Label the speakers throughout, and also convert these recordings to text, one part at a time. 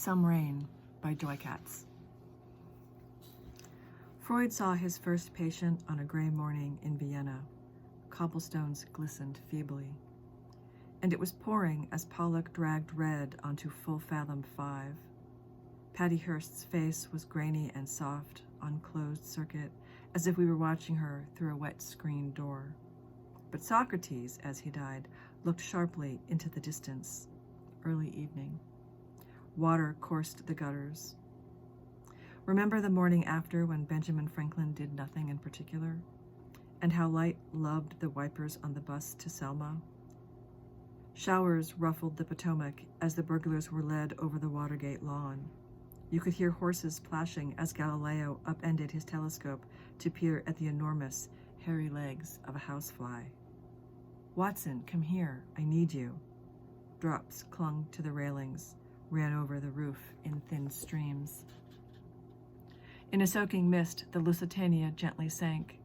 Speaker 1: Some Rain by Katz. Freud saw his first patient on a gray morning in Vienna. Cobblestones glistened feebly. And it was pouring as Pollock dragged red onto Full Fathom 5. Patty Hearst's face was grainy and soft on closed circuit, as if we were watching her through a wet screen door. But Socrates, as he died, looked sharply into the distance. Early evening. Water coursed the gutters. Remember the morning after when Benjamin Franklin did nothing in particular? And how Light loved the wipers on the bus to Selma? Showers ruffled the Potomac as the burglars were led over the Watergate lawn. You could hear horses plashing as Galileo upended his telescope to peer at the enormous, hairy legs of a housefly. "Watson, come here, I need you." Drops clung to the railings, ran over the roof in thin streams. In a soaking mist, the Lusitania gently sank.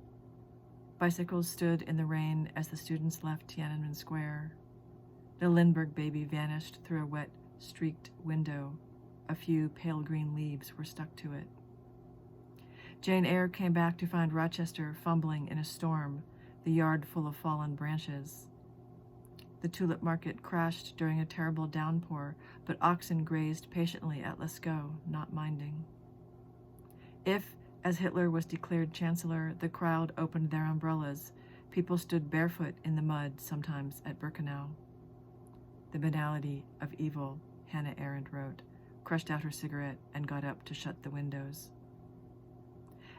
Speaker 1: Bicycles stood in the rain as the students left Tiananmen Square. The Lindbergh baby vanished through a wet, streaked window. A few pale green leaves were stuck to it. Jane Eyre came back to find Rochester fumbling in a storm, the yard full of fallen branches. The tulip market crashed during a terrible downpour, but oxen grazed patiently at Lascaux, not minding. If, as Hitler was declared chancellor, the crowd opened their umbrellas, people stood barefoot in the mud, sometimes at Birkenau. The banality of evil, Hannah Arendt wrote, crushed out her cigarette and got up to shut the windows.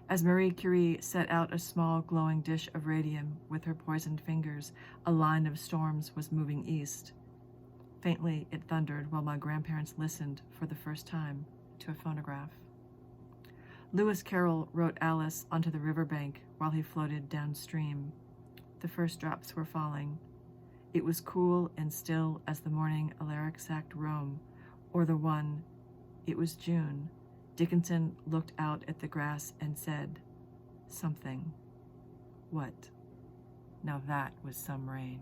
Speaker 1: As Marie Curie set out a small glowing dish of radium with her poisoned fingers, a line of storms was moving east. Faintly it thundered while my grandparents listened for the first time to a phonograph. Lewis Carroll wrote Alice onto the riverbank while he floated downstream. The first drops were falling. It was cool and still as the morning Alaric sacked Rome, or the one, "It was June." Dickinson looked out at the grass and said, "Something." What? Now that was some rain.